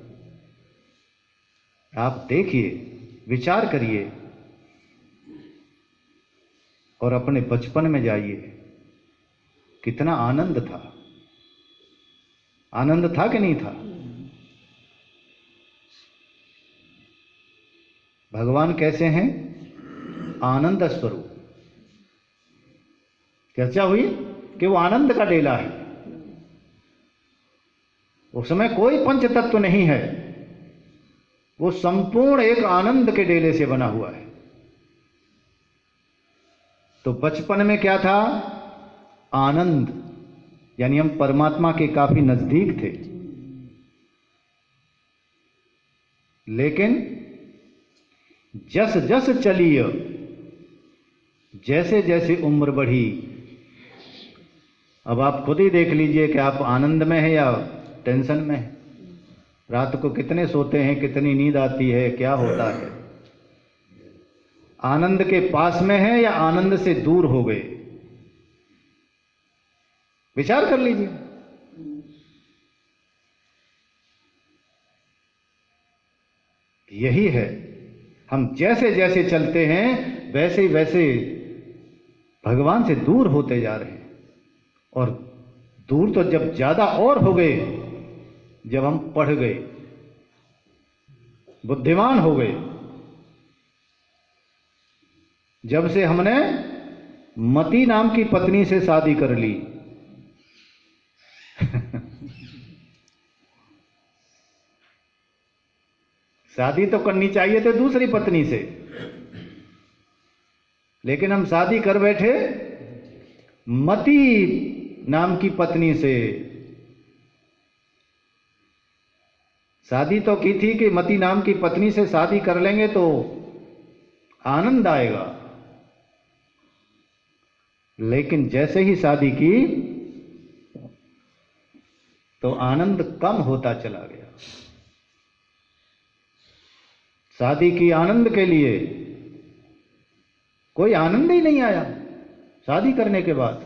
आप देखिए, विचार करिए और अपने बचपन में जाइए, कितना आनंद था। आनंद था कि नहीं था? भगवान कैसे हैं? आनंद स्वरूप। चर्चा हुई कि वो आनंद का डेला है। उस समय कोई पंच तत्व नहीं है, वो संपूर्ण एक आनंद के डेले से बना हुआ है। तो बचपन में क्या था? आनंद, यानी हम परमात्मा के काफी नजदीक थे। लेकिन जस जस चलिए, जैसे जैसे उम्र बढ़ी, अब आप खुद ही देख लीजिए कि आप आनंद में हैं या टेंशन में हैं। रात को कितने सोते हैं, कितनी नींद आती है, क्या होता है? आनंद के पास में है या आनंद से दूर हो गए? विचार कर लीजिए। यही है, हम जैसे जैसे चलते हैं वैसे वैसे भगवान से दूर होते जा रहे हैं। और दूर तो जब ज्यादा और हो गए, जब हम पढ़ गए, बुद्धिमान हो गए, जब से हमने मती नाम की पत्नी से शादी कर ली। शादी तो करनी चाहिए थी दूसरी पत्नी से, लेकिन हम शादी कर बैठे मती नाम की पत्नी से। शादी तो की थी कि मती नाम की पत्नी से शादी कर लेंगे तो आनंद आएगा, लेकिन जैसे ही शादी की तो आनंद कम होता चला गया। शादी की आनंद के लिए कोई आनंद ही नहीं आया शादी करने के बाद।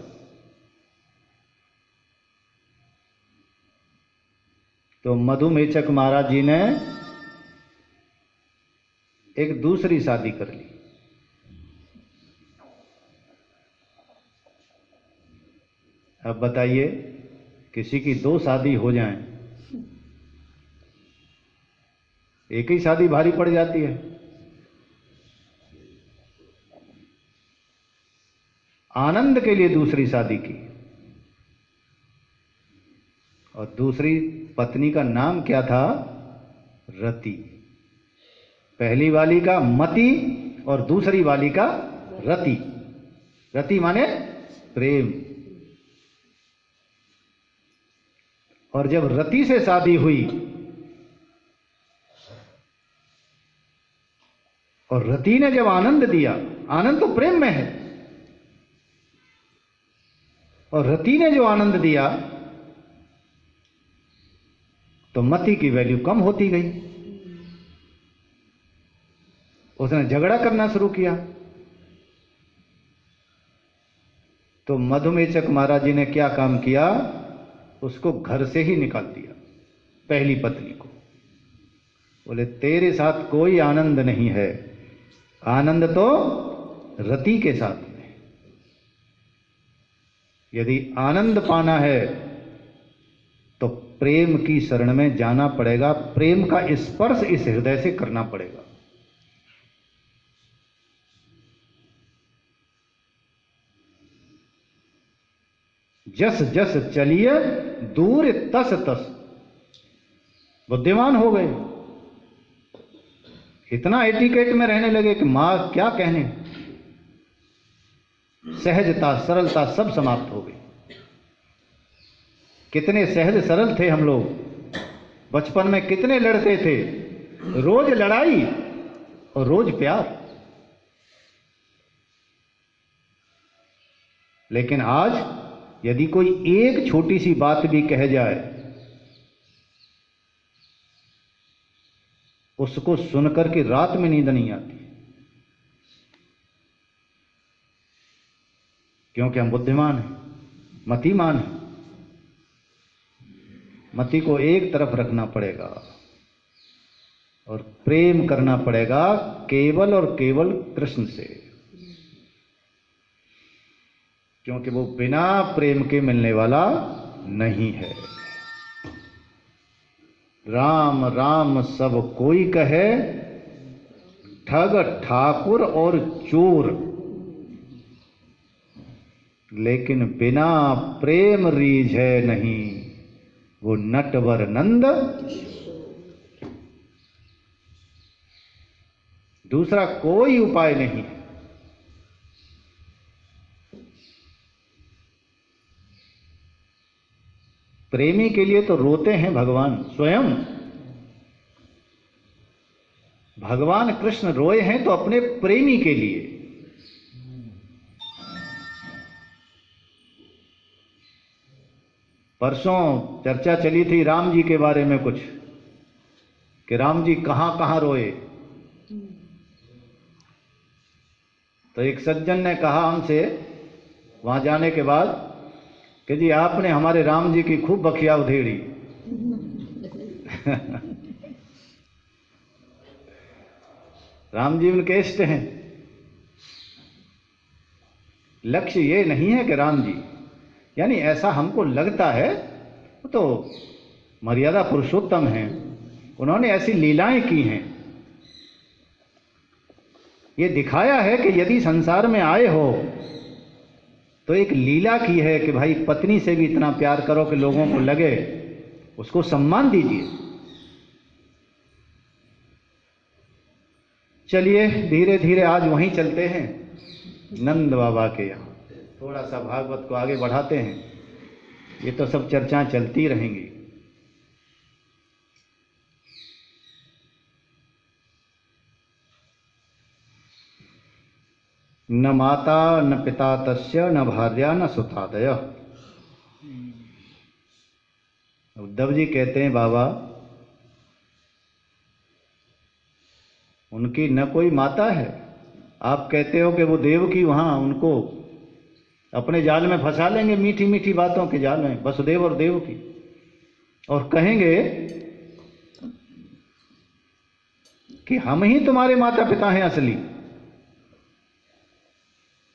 तो मधुमेचक महाराज जी ने एक दूसरी शादी कर ली। अब बताइए, किसी की दो शादी हो जाएं, एक ही शादी भारी पड़ जाती है। आनंद के लिए दूसरी शादी की, और दूसरी पत्नी का नाम क्या था? रति। पहली वाली का मति और दूसरी वाली का रति। रति माने प्रेम। और जब रति से शादी हुई और रति ने जब आनंद दिया, आनंद तो प्रेम में है, और रति ने जो आनंद दिया तो मति की वैल्यू कम होती गई। उसने झगड़ा करना शुरू किया। तो मधुमेचक महाराज जी ने क्या काम किया? उसको घर से ही निकाल दिया, पहली पत्नी को। बोले तेरे साथ कोई आनंद नहीं है, आनंद तो रति के साथ में। यदि आनंद पाना है तो प्रेम की शरण में जाना पड़ेगा, प्रेम का स्पर्श इस हृदय से करना पड़ेगा। जस जस चलिए दूर तस तस। बुद्धिमान हो गए, इतना एटिकेट में रहने लगे कि मां क्या कहने, सहजता सरलता सब समाप्त हो गई। कितने सहज सरल थे हम लोग, बचपन में कितने लड़ते थे, रोज लड़ाई और रोज प्यार। लेकिन आज यदि कोई एक छोटी सी बात भी कह जाए, उसको सुनकर के रात में नींद नहीं आती, क्योंकि हम बुद्धिमान हैं, मतिमान हैं। मति को एक तरफ रखना पड़ेगा और प्रेम करना पड़ेगा केवल और केवल कृष्ण से, क्योंकि वो बिना प्रेम के मिलने वाला नहीं है। राम राम सब कोई कहे, ठग ठाकुर और चोर, लेकिन बिना प्रेम रीझे नहीं, वो नटवर नंद। दूसरा कोई उपाय नहीं है। प्रेमी के लिए तो रोते हैं भगवान स्वयं। भगवान कृष्ण रोए हैं तो अपने प्रेमी के लिए। परसों चर्चा चली थी राम जी के बारे में कुछ, कि राम जी कहां कहां रोए। तो एक सज्जन ने कहा हमसे वहां जाने के बाद कि जी आपने हमारे राम जी की खूब बखिया उधेड़ी। राम जी उनके इष्ट हैं। लक्ष्य ये नहीं है कि राम जी, यानी ऐसा हमको लगता है, वो तो मर्यादा पुरुषोत्तम हैं, उन्होंने ऐसी लीलाएं की हैं। ये दिखाया है कि यदि संसार में आए हो तो एक लीला की है कि भाई पत्नी से भी इतना प्यार करो कि लोगों को लगे, उसको सम्मान दीजिए। चलिए धीरे धीरे आज वहीं चलते हैं नंद बाबा के यहाँ, थोड़ा सा भागवत को आगे बढ़ाते हैं। ये तो सब चर्चाएं चलती रहेंगी। न माता न पिता तस्य न भार्या न सुतादय। उद्धव जी कहते हैं बाबा उनकी न कोई माता है। आप कहते हो कि वो देवकी वहां उनको अपने जाल में फंसा लेंगे, मीठी मीठी बातों के जाल में, वसुदेव और देवकी, और कहेंगे कि हम ही तुम्हारे माता पिता हैं असली।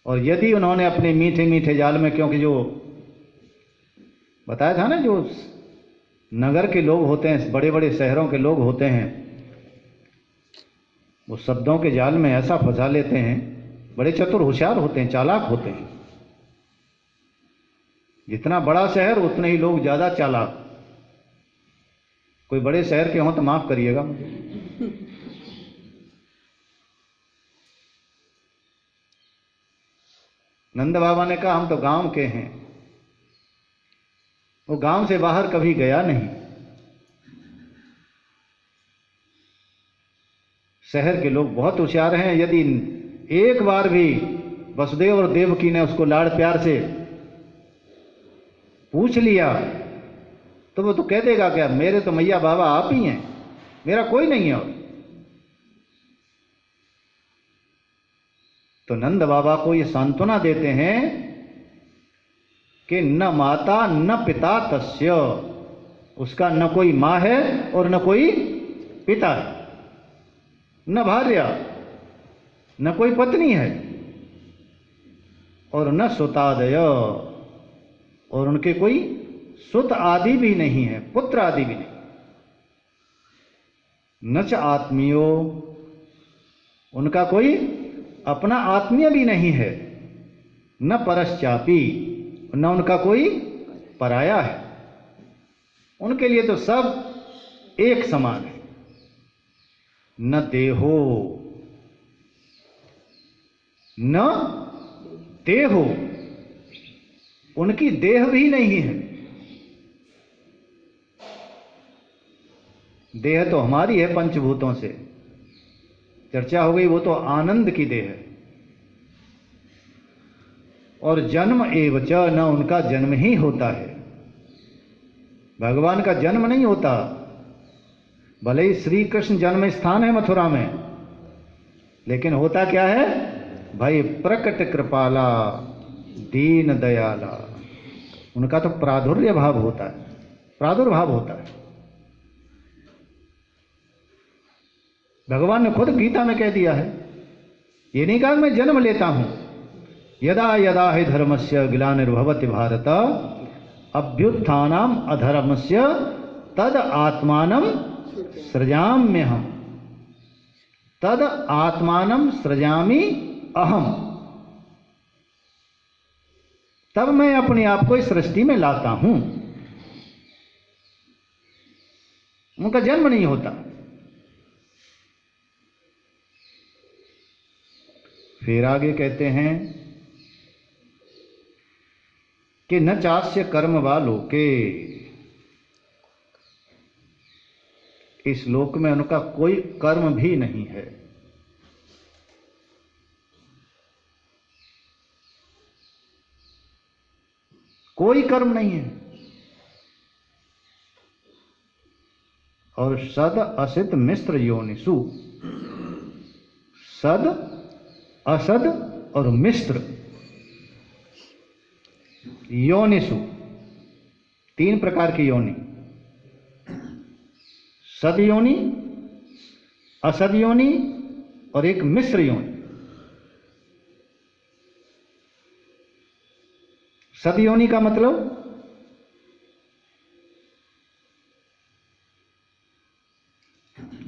और यदि उन्होंने अपने मीठे मीठे जाल में, क्योंकि जो बताया था ना, जो नगर के लोग होते हैं, बड़े बड़े शहरों के लोग होते हैं, वो शब्दों के जाल में ऐसा फंसा लेते हैं, बड़े चतुर होशियार होते हैं, चालाक होते हैं। जितना बड़ा शहर उतने ही लोग ज्यादा चालाक। कोई बड़े शहर के हों तो माफ करिएगा। नंद बाबा ने कहा हम तो गांव के हैं। वो गांव से बाहर कभी गया नहीं। शहर के लोग बहुत होशियार हैं। यदि एक बार भी वसुदेव और देवकी ने उसको लाड़ प्यार से पूछ लिया तो वो तो कह देगा क्या, मेरे तो मैया बाबा आप ही हैं, मेरा कोई नहीं है। और तो नंद बाबा को ये सांत्वना देते हैं कि न माता न पिता तस्य, उसका न कोई माँ है और न कोई पिता है, न भार्या, न कोई पत्नी है, और न सुतादय, और उनके कोई सुत आदि भी नहीं है, पुत्र आदि भी नहीं। न च आत्मीयो, उनका कोई अपना आत्मीय भी नहीं है, न परश्चापी, न उनका कोई पराया है। उनके लिए तो सब एक समान है। न देहो न देहो, उनकी देह भी नहीं है। देह तो हमारी है पंचभूतों से, चर्चा हो गई, वो तो आनंद की देह है। और जन्म एवच न, उनका जन्म ही होता है, भगवान का जन्म नहीं होता। भले ही श्री कृष्ण जन्म स्थान है मथुरा में, लेकिन होता क्या है भाई, प्रकट कृपाला दीन दयाला, उनका तो प्रादुर्भाव होता है, प्रादुर्भाव होता है। भगवान ने खुद गीता में कह दिया है, ये नहीं कहा मैं जन्म लेता हूं। यदा यदा हि धर्मस्य ग्लानिर्भवति भारत अभ्युत्थानम अधर्मस्य तद आत्मानं सृजाम्यहम्, तद आत्मानं सृजामि अहम, तब मैं अपने आप को इस सृष्टि में लाता हूं। उनका जन्म नहीं होता। फिर आगे कहते हैं कि न चास्य कर्म वा लोके, इस लोक में उनका कोई कर्म भी नहीं है। कोई कर्म नहीं है। और सद असित मिश्र योनिषु, सद असद और मिश्र योनिषु, तीन प्रकार की योनि, सद योनि, असद योनि और एक मिश्र योनि। सद योनि का मतलब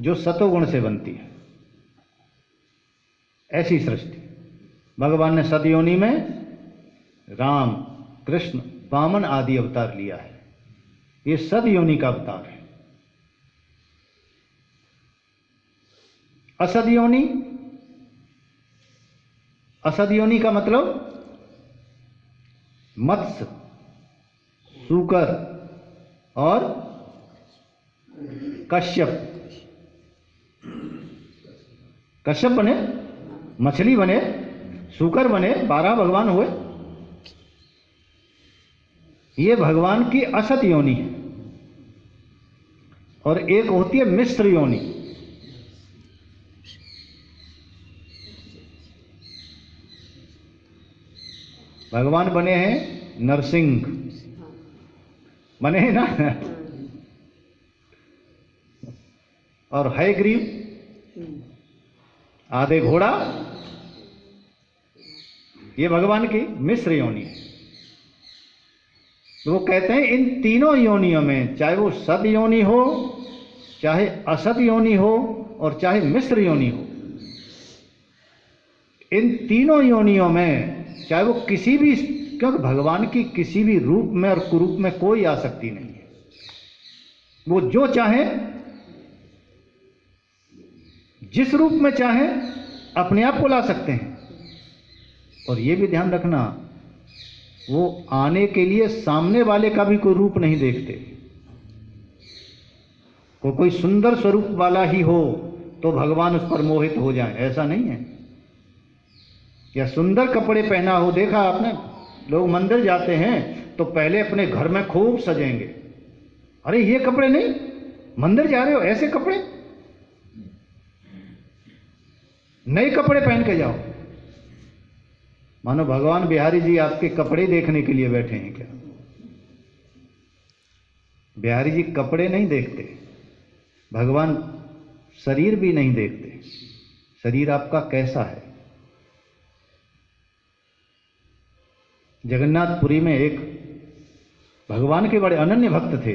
जो सतोगुण से बनती है, ऐसी सृष्टि। भगवान ने सद योनि में राम, कृष्ण, वामन आदि अवतार लिया है। ये सद योनि का अवतार है। असद योनि, असद योनि का मतलब मत्स्य, सूकर और कश्यप। कश्यप बने, मछली बने, सूकर बने, 12 भगवान हुए। ये भगवान की असत योनि है। और एक होती है मिश्र योनि। भगवान बने हैं नरसिंह, बने हैं ना, और है ग्रीव, आधे घोड़ा, ये भगवान की मिश्र योनि है। तो वो कहते हैं इन तीनों योनियों में, चाहे वो सद योनि हो, चाहे असद योनि हो और चाहे मिश्र योनि हो, इन तीनों योनियों में चाहे वो किसी भी, क्योंकि भगवान की किसी भी रूप में और कुरूप में कोई आसक्ति नहीं है। वो जो चाहे, जिस रूप में चाहे, अपने आप को ला सकते हैं। और ये भी ध्यान रखना, वो आने के लिए सामने वाले का भी कोई रूप नहीं देखते। कोई सुंदर स्वरूप वाला ही हो तो भगवान उस पर मोहित हो जाए, ऐसा नहीं है। या सुंदर कपड़े पहना हो, देखा आपने, लोग मंदिर जाते हैं तो पहले अपने घर में खूब सजेंगे। अरे ये कपड़े नहीं, मंदिर जा रहे हो ऐसे कपड़े, नए कपड़े पहन के जाओ। मानो भगवान बिहारी जी आपके कपड़े देखने के लिए बैठे हैं क्या? बिहारी जी कपड़े नहीं देखते, भगवान शरीर भी नहीं देखते, शरीर आपका कैसा है। जगन्नाथपुरी में एक भगवान के बड़े अनन्य भक्त थे,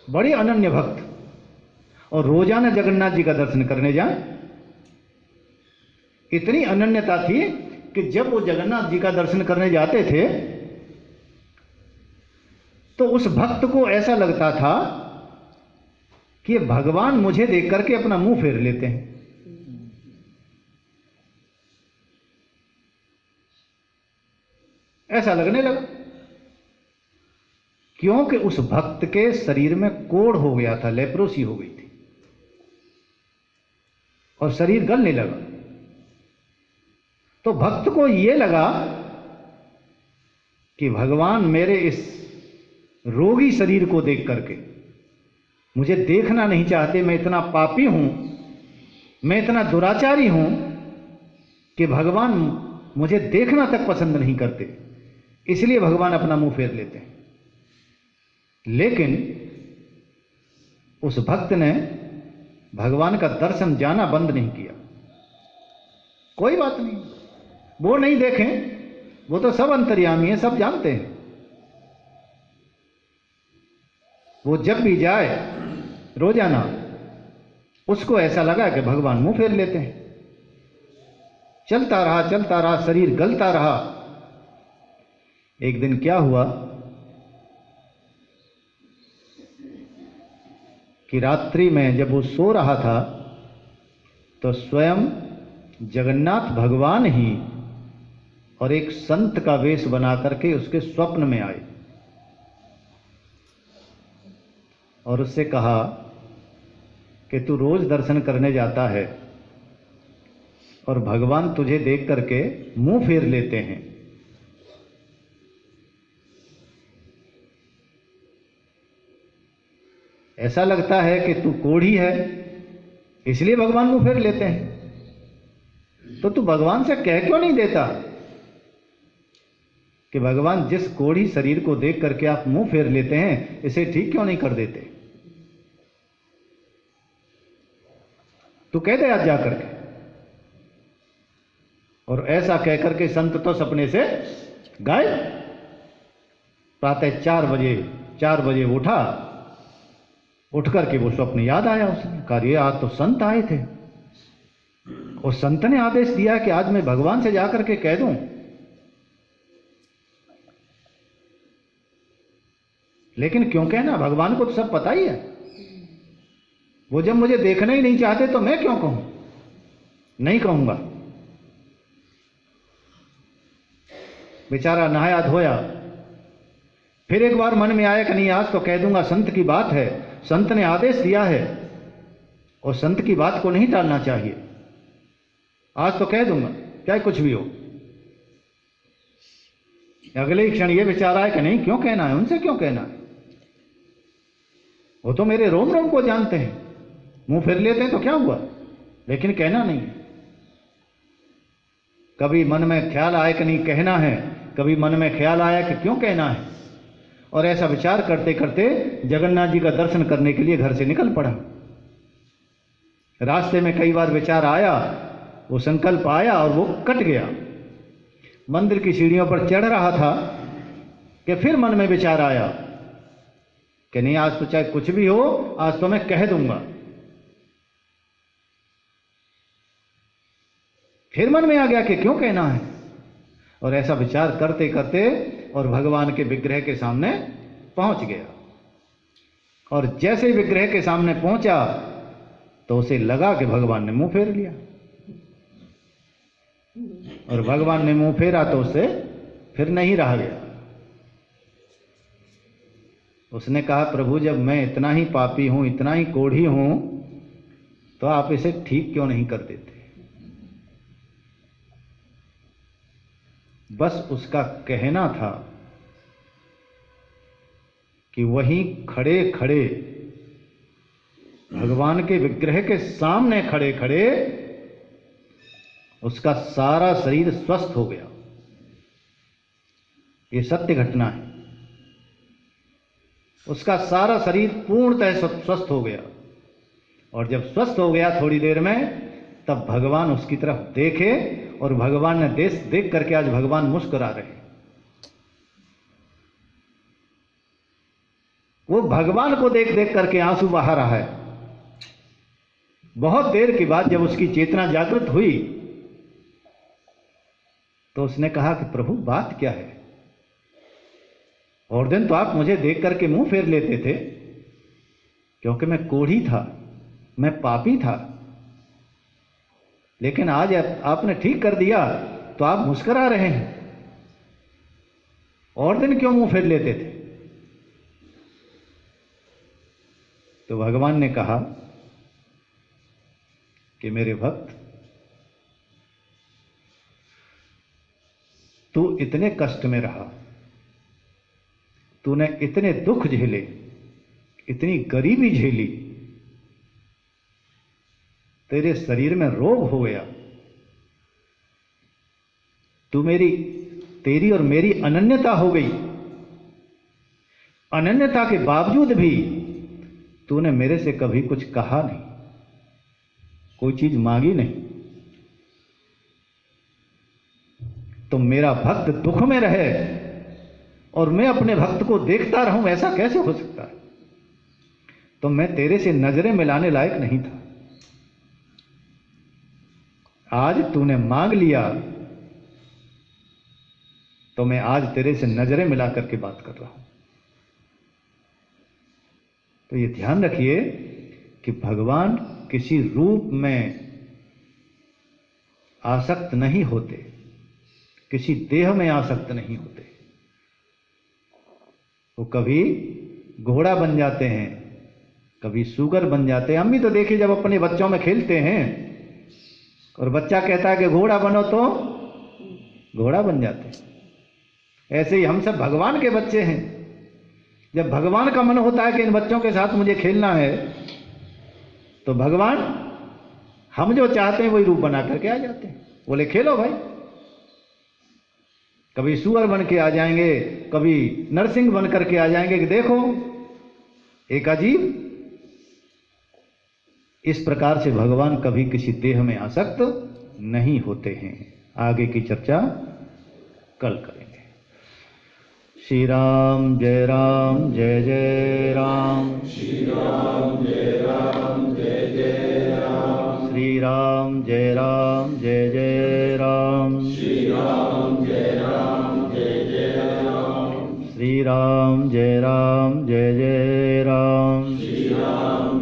बड़े अनन्य भक्त, और रोजाना जगन्नाथ जी का दर्शन करने जाएं। इतनी अनन्यता थी कि जब वो जगन्नाथ जी का दर्शन करने जाते थे तो उस भक्त को ऐसा लगता था कि भगवान मुझे देख करके अपना मुंह फेर लेते हैं। ऐसा लगने लगा क्योंकि उस भक्त के शरीर में कोढ़ हो गया था, लेप्रोसी हो गई थी और शरीर गलने लगा। तो भक्त को यह लगा कि भगवान मेरे इस रोगी शरीर को देख करके मुझे देखना नहीं चाहते, मैं इतना पापी हूं, मैं इतना दुराचारी हूं कि भगवान मुझे देखना तक पसंद नहीं करते, इसलिए भगवान अपना मुंह फेर लेते हैं। लेकिन उस भक्त ने भगवान का दर्शन जाना बंद नहीं किया। कोई बात नहीं, वो नहीं देखें, वो तो सब अंतर्यामी है, सब जानते हैं। वो जब भी जाए रोजाना, उसको ऐसा लगा कि भगवान मुंह फेर लेते हैं। चलता रहा, शरीर गलता रहा। एक दिन क्या हुआ कि रात्रि में जब वो सो रहा था तो स्वयं जगन्नाथ भगवान ही और एक संत का वेश बना करके उसके स्वप्न में आए और उससे कहा कि तू रोज दर्शन करने जाता है और भगवान तुझे देख करके मुंह फेर लेते हैं। ऐसा लगता है कि तू कोढ़ी है, इसलिए भगवान मुंह फेर लेते हैं। तो तू भगवान से कह क्यों नहीं देता कि भगवान जिस कोढ़ी शरीर को देख करके आप मुंह फेर लेते हैं, इसे ठीक क्यों नहीं कर देते? तू कह दे आज जाकर के। और ऐसा कहकर के संत तो सपने से गायब। प्रातः 4 बजे उठा, उठ करके वो स्वप्न याद आया। उसने कहा ये आज तो संत आए थे और संत ने आदेश दिया कि आज मैं भगवान से जाकर के कह दूं। लेकिन क्यों कहना, भगवान को तो सब पता ही है। वो जब मुझे देखना ही नहीं चाहते तो मैं क्यों कहूं? नहीं कहूंगा। बेचारा नहाया धोया, फिर एक बार मन में आया कि नहीं आज तो कह दूंगा, संत की बात है, संत ने आदेश दिया है और संत की बात को नहीं टालना चाहिए। आज तो कह दूंगा, चाहे कुछ भी हो। अगले ही क्षण ये विचार आया कि नहीं, क्यों कहना है, उनसे क्यों कहना है, वो तो मेरे रोम रोम को जानते हैं, मुंह फेर लेते हैं तो क्या हुआ, लेकिन कहना नहीं है। कभी मन में ख्याल आया कि नहीं कहना है, कभी मन में ख्याल आया कि क्यों कहना है, और ऐसा विचार करते करते जगन्नाथ जी का दर्शन करने के लिए घर से निकल पड़ा। रास्ते में कई बार विचार आया, वो संकल्प आया और वो कट गया। मंदिर की सीढ़ियों पर चढ़ रहा था कि फिर मन में विचार आया कि नहीं आज तो चाहे कुछ भी हो, आज तो मैं कह दूंगा। फिर मन में आ गया कि क्यों कहना है, और ऐसा विचार करते करते और भगवान के विग्रह के सामने पहुंच गया। और जैसे ही विग्रह के सामने पहुंचा तो उसे लगा कि भगवान ने मुंह फेर लिया, और भगवान ने मुंह फेरा तो उससे फिर नहीं रहा गया। उसने कहा प्रभु जब मैं इतना ही पापी हूं, इतना ही कोढ़ी हूं, तो आप इसे ठीक क्यों नहीं कर देते? बस उसका कहना था कि वहीं खड़े खड़े भगवान के विग्रह के सामने खड़े खड़े उसका सारा शरीर स्वस्थ हो गया। ये सत्य घटना है। उसका सारा शरीर पूर्णतः स्वस्थ हो गया, और जब स्वस्थ हो गया थोड़ी देर में, तब भगवान उसकी तरफ देखे और भगवान ने देख करके आज भगवान मुस्कुरा रहे। वो भगवान को देख देख करके आंसू बहा रहा है। बहुत देर के बाद जब उसकी चेतना जागृत हुई तो उसने कहा कि प्रभु बात क्या है? और दिन तो आप मुझे देख करके मुंह फेर लेते थे, क्योंकि मैं कोढ़ी था, मैं पापी था, लेकिन आज आपने ठीक कर दिया तो आप मुस्कुरा रहे हैं। और दिन क्यों मुंह फेर लेते थे? तो भगवान ने कहा कि मेरे भक्त, तू इतने कष्ट में रहा, तूने इतने दुख झेले, इतनी गरीबी झेली, तेरे शरीर में रोग हो गया, तेरी और मेरी अनन्यता हो गई। अनन्यता के बावजूद भी तूने मेरे से कभी कुछ कहा नहीं, कोई चीज मांगी नहीं। तो मेरा भक्त दुख में रहे और मैं अपने भक्त को देखता रहूं, ऐसा कैसे हो सकता है? तो मैं तेरे से नजरें मिलाने लायक नहीं था। आज तूने मांग लिया तो मैं आज तेरे से नजरें मिला करके बात कर रहा हूं। तो ये ध्यान रखिए कि भगवान किसी रूप में आसक्त नहीं होते, किसी देह में आसक्त नहीं होते। वो कभी घोड़ा बन जाते हैं, कभी सुगर बन जाते हैं। हम भी तो देखिए, जब अपने बच्चों में खेलते हैं और बच्चा कहता है कि घोड़ा बनो, तो घोड़ा बन जाते हैं। ऐसे ही हम सब भगवान के बच्चे हैं। जब भगवान का मन होता है कि इन बच्चों के साथ मुझे खेलना है, तो भगवान हम जो चाहते हैं वही रूप बना करके आ जाते हैं। बोले खेलो भाई। कभी सुअर बन के आ जाएंगे, कभी नरसिंह बन करके आ जाएंगे कि देखो एक अजीब। इस प्रकार से भगवान कभी किसी देह में आसक्त नहीं होते हैं। आगे की चर्चा कल करेंगे। श्री राम जय जय राम। श्री राम जय जय राम। श्री राम जय जय राम। श्री राम जय जय राम। श्री राम जय जय राम। श्री राम